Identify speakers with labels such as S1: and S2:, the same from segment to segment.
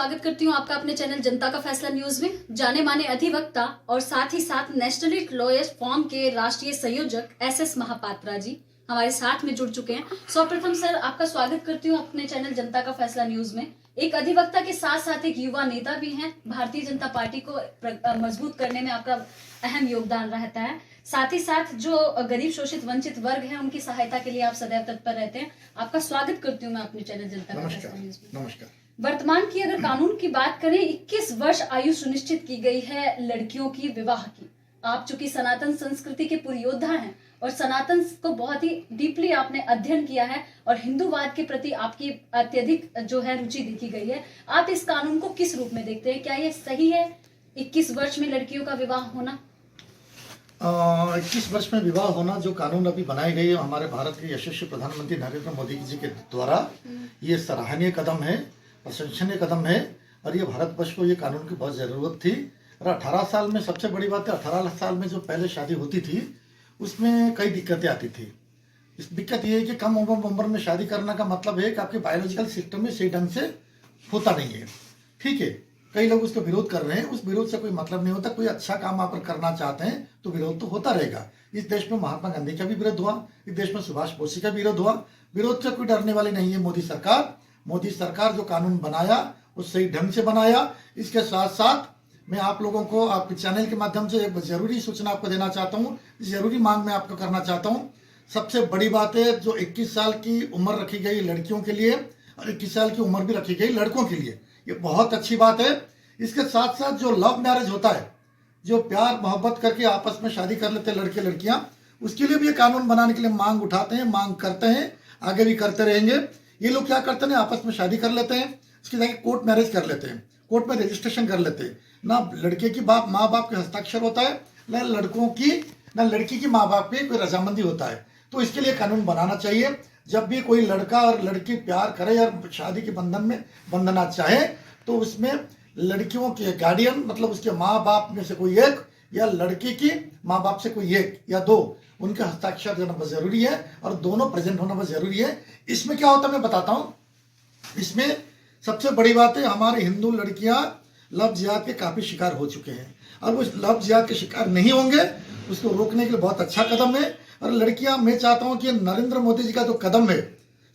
S1: स्वागत करती हूँ आपका अपने चैनल जनता का फैसला न्यूज में। जाने माने अधिवक्ता और साथ ही साथ नेशनलिस्ट लॉयर्स फॉर्म के राष्ट्रीय संयोजक एस महापात्रा जी हमारे साथ में जुड़ चुके हैं। सर्वप्रथम सर आपका स्वागत करती हूँ अपने चैनल जनता का फैसला न्यूज में। एक अधिवक्ता के साथ साथ एक युवा नेता भी हैं। भारतीय जनता पार्टी को मजबूत करने में आपका अहम योगदान रहता है। साथ ही साथ जो गरीब शोषित वंचित वर्ग है उनकी सहायता के लिए आप सदैव तत्पर रहते हैं। आपका स्वागत करती हूँ मैं अपने चैनल जनता का फैसला न्यूज में।
S2: नमस्कार।
S1: वर्तमान की अगर कानून की बात करें, 21 वर्ष आयु सुनिश्चित की गई है लड़कियों की विवाह की। आप चूंकि सनातन संस्कृति के पुरयोद्धा हैं और सनातन को बहुत ही डीपली आपने अध्ययन किया है और हिंदूवाद के प्रति आपकी अत्यधिक जो है रुचि देखी गई है, आप इस कानून को किस रूप में देखते हैं? क्या ये सही है 21 वर्ष में लड़कियों का विवाह होना?
S2: 21 वर्ष में विवाह होना जो कानून अभी बनाई गई है हमारे भारत के यशस्वी प्रधानमंत्री नरेंद्र मोदी जी के द्वारा, ये सराहनीय कदम है, प्रशंसनीय कदम है और ये भारतवर्ष को ये कानून की बहुत ज़रूरत थी। और 18 साल में सबसे बड़ी बात है, 18 साल में जो पहले शादी होती थी उसमें कई दिक्कतें आती थी। इस दिक्कत ये है कि कम उम्र में शादी करने का मतलब है कि आपके बायोलॉजिकल सिस्टम में सही ढंग से होता नहीं है। ठीक है, कई लोग उसका विरोध कर रहे हैं, उस विरोध से कोई मतलब नहीं होता। कोई अच्छा काम आप करना चाहते हैं तो विरोध तो होता रहेगा। इस देश में महात्मा गांधी का भी विरोध हुआ, इस देश में सुभाष बोस का विरोध हुआ। विरोध से कोई डरने वाली नहीं है मोदी सरकार जो कानून बनाया वो सही ढंग से बनाया। इसके साथ साथ मैं आप लोगों को आपके चैनल के माध्यम से एक जरूरी सूचना आपको देना चाहता हूँ, जरूरी मांग मैं आपको करना चाहता हूँ। सबसे बड़ी बात है जो 21 साल की उम्र रखी गई लड़कियों के लिए और 21 साल की उम्र भी रखी गई लड़कों के लिए, ये बहुत अच्छी बात है। इसके साथ साथ जो लव मैरिज होता है, जो प्यार मोहब्बत करके आपस में शादी कर लेते हैं लड़के लड़कियां, उसके लिए भी ये कानून बनाने के लिए मांग उठाते हैं, मांग करते हैं, आगे भी करते रहेंगे। ये लोग क्या करते हैं, आपस में शादी कर लेते हैं, उसके जाके कोर्ट मैरिज कर लेते हैं, कोर्ट में रजिस्ट्रेशन कर लेते हैं। ना लड़के की माँ बाप के हस्ताक्षर होता है, ना लड़की की माँ बाप पे कोई रजामंदी होता है। तो इसके लिए कानून बनाना चाहिए। जब भी कोई लड़का और लड़की प्यार करे और शादी के बंधन में बंधना चाहे तो उसमें लड़कियों के गार्डियन मतलब उसके माँ बाप में से कोई एक या लड़की की माँ बाप से कोई एक या दो उनके हस्ताक्षर देना बहुत जरूरी है और दोनों प्रेजेंट होना बहुत जरूरी है। इसमें क्या होता है मैं बताता हूँ। इसमें सबसे बड़ी बात है, हमारे हिंदू लड़कियां लव जिहाद के काफी शिकार हो चुके हैं और वो लव जिहाद के शिकार नहीं होंगे, उसको रोकने के लिए बहुत अच्छा कदम है। और लड़कियां, मैं चाहता हूं कि नरेंद्र मोदी जी का जो कदम है,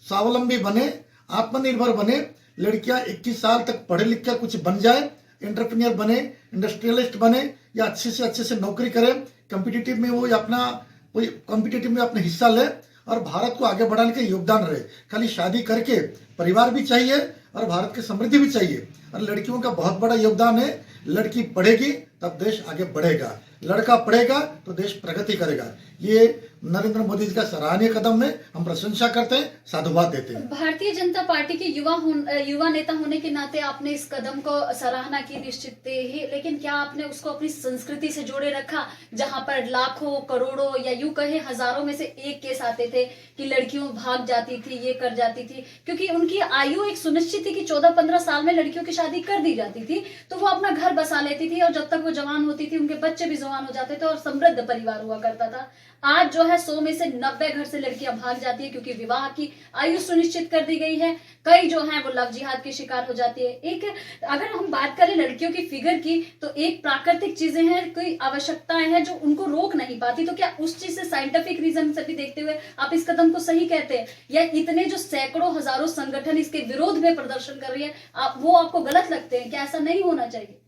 S2: स्वावलंबी बने, आत्मनिर्भर बने, लड़कियां 21 साल तक पढ़े लिख कर कुछ बन जाए, एंटरप्रेन्योर बने, इंडस्ट्रियलिस्ट बने या अच्छे से नौकरी करे, कॉम्पिटिटिव में वो अपना कोई कॉम्पिटिटिव में अपना हिस्सा ले और भारत को आगे बढ़ाने के योगदान रहे। खाली शादी करके परिवार भी चाहिए और भारत की समृद्धि भी चाहिए। और लड़कियों का बहुत बड़ा योगदान है। लड़की पढ़ेगी तब देश आगे बढ़ेगा, लड़का पढ़ेगा तो देश प्रगति करेगा। ये नरेंद्र मोदी जी का सराहनीय कदम है, हम प्रशंसा करते हैं, साधुवाद देते हैं।
S1: भारतीय जनता पार्टी के युवा नेता होने के नाते आपने इस कदम को सराहना की निश्चित ही, लेकिन क्या आपने उसको अपनी संस्कृति से जोड़े रखा, जहां पर लाखों करोड़ों या यूं कहे हजारों में से एक केस आते थे कि लड़कियों भाग जाती थी, ये कर जाती थी, क्योंकि उनकी आयु एक सुनिश्चित थी कि 14-15 साल में लड़कियों की शादी कर दी जाती थी तो वो अपना घर बसा लेती थी और जब तक वो जवान होती थी उनके बच्चे भी जवान हो जाते थे और समृद्ध परिवार हुआ करता था। आज जो है 100 में से 90 घर से लड़कियां भाग जाती है क्योंकि विवाह की आयु सुनिश्चित कर दी गई है। कई जो है वो लव जिहाद के शिकार हो जाती है। एक अगर हम बात करें लड़कियों की फिगर की तो एक प्राकृतिक चीजें हैं, कोई आवश्यकताएं हैं जो उनको रोक नहीं पाती। तो क्या उस चीज से साइंटिफिक रीजन से भी देखते हुए आप इस कदम को सही कहते हैं, या इतने जो सैकड़ों हजारों संगठन इसके विरोध में प्रदर्शन कर रही है वो आपको गलत लगते हैं? क्या ऐसा नहीं होना चाहिए?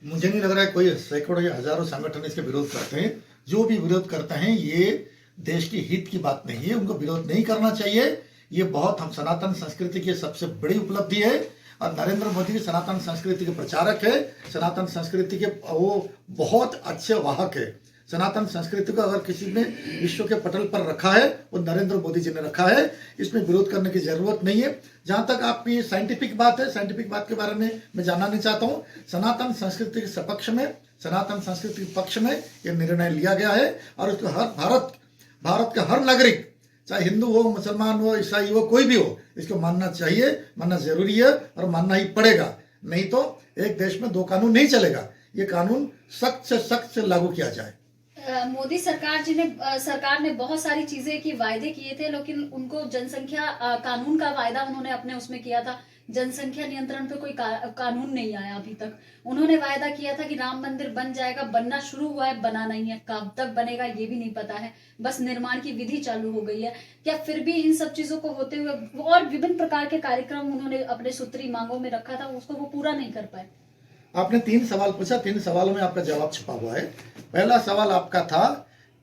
S2: मुझे नहीं लग रहा है कोई सैकड़ों या हजारों संगठन इसके विरोध करते हैं। जो भी विरोध करते हैं ये देश की हित की बात नहीं है, उनको विरोध नहीं करना चाहिए। ये बहुत हम सनातन संस्कृति की सबसे बड़ी उपलब्धि है और नरेंद्र मोदी सनातन संस्कृति के प्रचारक है, सनातन संस्कृति के वो बहुत अच्छे वाहक है। सनातन संस्कृति को अगर किसी ने विश्व के पटल पर रखा है वो नरेंद्र मोदी जी ने रखा है, इसमें विरोध करने की जरूरत नहीं है। जहां तक आपकी साइंटिफिक बात है, साइंटिफिक बात के बारे में मैं जानना नहीं चाहता हूं। सनातन संस्कृति के सपक्ष में, सनातन संस्कृति के पक्ष में यह निर्णय लिया गया है और उसको हर भारत का हर नागरिक, चाहे हिंदू हो, मुसलमान हो, ईसाई हो, कोई भी हो, इसको मानना चाहिए, मानना जरूरी है और मानना ही पड़ेगा। नहीं तो एक देश में दो कानून नहीं चलेगा। ये कानून सख्त से लागू किया जाए।
S1: मोदी सरकार ने बहुत सारी चीजें की वायदे किए थे, लेकिन उनको जनसंख्या कानून का वायदा उन्होंने अपने उसमें किया था। जनसंख्या नियंत्रण पे कोई कानून नहीं आया अभी तक। उन्होंने वायदा किया था कि राम मंदिर बन जाएगा, बनना शुरू हुआ है, बना नहीं है, कब तक बनेगा ये भी नहीं पता है, बस निर्माण की विधि चालू हो गई है। क्या फिर भी इन सब चीजों को होते हुए और विभिन्न प्रकार के कार्यक्रम उन्होंने अपने सूत्री मांगों में रखा था, उसको वो पूरा नहीं कर पाए?
S2: आपने 3 सवाल पूछा, 3 सवालों में आपका जवाब छुपा हुआ है। पहला सवाल आपका था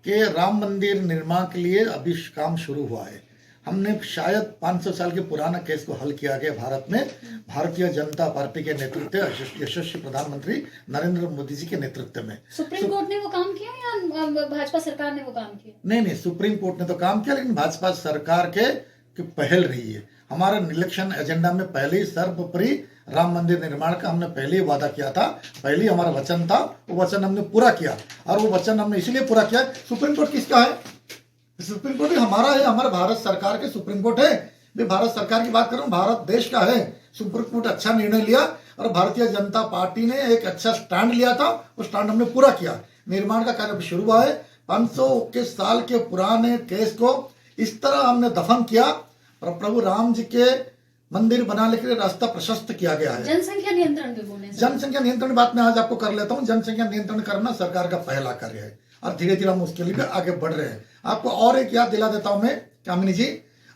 S2: कि राम मंदिर निर्माण के लिए अभी काम शुरू हुआ है। हमने शायद 500 साल के पुराना केस को हल किया गया भारत में, भारतीय जनता पार्टी के नेतृत्व, यशस्वी प्रधानमंत्री नरेंद्र मोदी जी के नेतृत्व में।
S1: सुप्रीम कोर्ट ने वो काम किया या भाजपा सरकार ने वो काम किया?
S2: नहीं, सुप्रीम कोर्ट ने तो काम किया, लेकिन भाजपा सरकार के पहल रही है। हमारा इलेक्शन एजेंडा में पहले ही सर्वोपरि राम मंदिर निर्माण का हमने पहले ही वादा किया था, पहले ही हमारा वचन था, वो वचन हमने पूरा किया। और वो वचन हमने इसलिए पूरा किया, सुप्रीम कोर्ट किसका है? सुप्रीम कोर्ट हमारा है, हमारे भारत सरकार के सुप्रीम कोर्ट है। मैं भारत सरकार की बात कर रहा हूँ, भारत देश का है। सुप्रीम कोर्ट अच्छा निर्णय लिया और भारतीय जनता पार्टी ने एक अच्छा स्टैंड लिया था, वो स्टैंड हमने पूरा किया। निर्माण का कार्य शुरू हुआ है। 500 के साल के पुराने केस को इस तरह हमने दफन किया और प्रभु राम जी के मंदिर बनाने के लिए रास्ता प्रशस्त किया गया है।
S1: जनसंख्या नियंत्रण पे बोलने से,
S2: जनसंख्या नियंत्रण बात मैं आज आपको कर लेता हूँ। जनसंख्या नियंत्रण करना सरकार का पहला कार्य है और धीरे धीरे हम उसके लिए आगे बढ़ रहे हैं। आपको और एक याद दिला देता हूं मैं, कामिनी जी,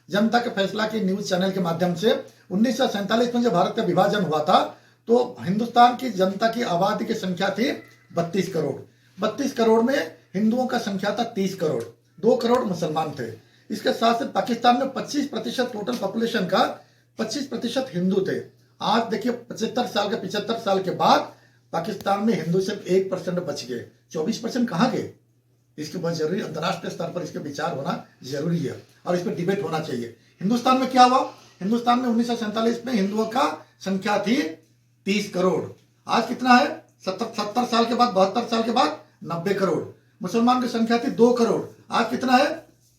S2: जनता के फैसला के न्यूज चैनल के माध्यम से 1947 में जब भारत का विभाजन हुआ था तो हिंदुस्तान की जनता की आबादी की संख्या थी 32 करोड़। 32 करोड़ में हिंदुओं का संख्या था 30 करोड़, 2 करोड़ मुसलमान थे। इसके साथ साथ पाकिस्तान में 25% टोटल पॉपुलेशन का 25% हिंदू थे। आज देखिए 75 साल के बाद पाकिस्तान में हिंदू सिर्फ 1% बच गए, 24% कहाँ गए? इसके बहुत जरूरी, अंतर्राष्ट्रीय स्तर पर इसके विचार होना जरूरी है और इस पर डिबेट होना चाहिए। हिंदुस्तान में क्या हुआ? हिंदुस्तान में 1947 में हिंदुओं का संख्या थी 30 करोड़। आज कितना है? 70 साल के बाद, 72 साल के बाद 90 करोड़। मुसलमान की संख्या थी 2 करोड़। आज कितना है?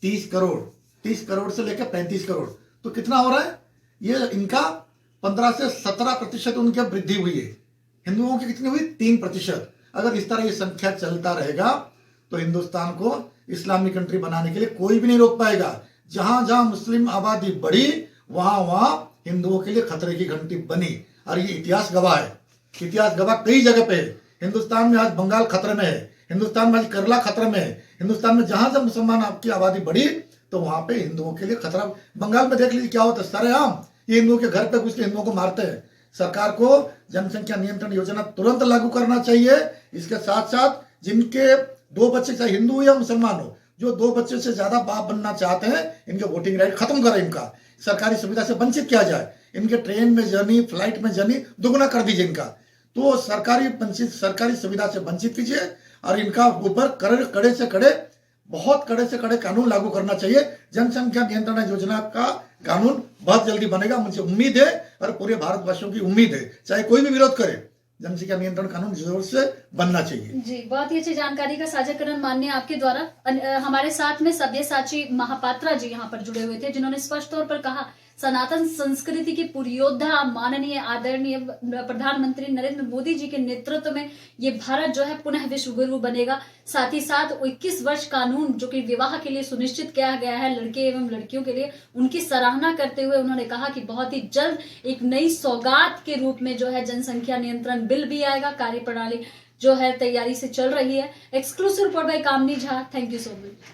S2: 30 करोड़। 30 करोड़ से लेकर 35 करोड़। तो कितना हो रहा है? ये इनका 15 से 17% उनकी वृद्धि हुई है। हिंदुओं की कितनी हुई? 3%। अगर इस तरह ये संख्या चलता रहेगा तो हिंदुस्तान को इस्लामिक कंट्री बनाने के लिए कोई भी नहीं रोक पाएगा। जहां जहां मुस्लिम आबादी बढ़ी वहां वहां हिंदुओं के लिए खतरे की घंटी बनी और ये इतिहास गवाह है। इतिहास गवाह कई जगह पे है। हिंदुस्तान में आज बंगाल खतरे में है, हिंदुस्तान में आज केरला खतरे में है। हिंदुस्तान में जहां जहां मुसलमान आपकी आबादी बढ़ी तो वहां पे हिंदुओं के लिए खतरा। बंगाल में देख लीजिए क्या होता है, सरेआम ये हिंदुओं के घर पे घुस के हिंदुओं को मारते हैं। सरकार को जनसंख्या नियंत्रण योजना तुरंत लागू करना चाहिए। इसके साथ साथ जिनके 2 बच्चे, चाहे हिंदू हो या मुसलमान हो, जो 2 बच्चे से ज्यादा बाप बनना चाहते हैं, इनके वोटिंग राइट खत्म करें। इनका सरकारी सुविधा से वंचित किया जाए। इनके ट्रेन में जर्नी, फ्लाइट में जर्नी दुगुना कर दीजिए इनका। तो सरकारी सुविधा से वंचित कीजिए और इनका ऊपर बहुत कड़े से कड़े कानून लागू करना चाहिए। जनसंख्या नियंत्रण योजना का कानून बहुत जल्दी बनेगा, मुझे उम्मीद है और पूरे भारतवासियों की उम्मीद है। चाहे कोई भी विरोध करे, जनसंख्या नियंत्रण कानून जोर से बनना चाहिए।
S1: जी, बहुत ही अच्छी जानकारी का साझाकरण माननीय आपके द्वारा। हमारे साथ में सब्यसाची महापात्रा जी यहाँ पर जुड़े हुए थे, जिन्होंने स्पष्ट तौर पर कहा सनातन संस्कृति की पुरयोद्धा माननीय आदरणीय प्रधानमंत्री नरेंद्र मोदी जी के नेतृत्व में ये भारत जो है पुनः विश्व गुरु बनेगा। साथ ही साथ 21 वर्ष कानून जो कि विवाह के लिए सुनिश्चित किया गया है लड़के एवं लड़कियों के लिए, उनकी सराहना करते हुए उन्होंने कहा कि बहुत ही जल्द एक नई सौगात के रूप में जो है जनसंख्या नियंत्रण बिल भी आएगा। कार्यप्रणाली जो है तैयारी से चल रही है। Exclusive report by Kamni Jha. Thank you so much.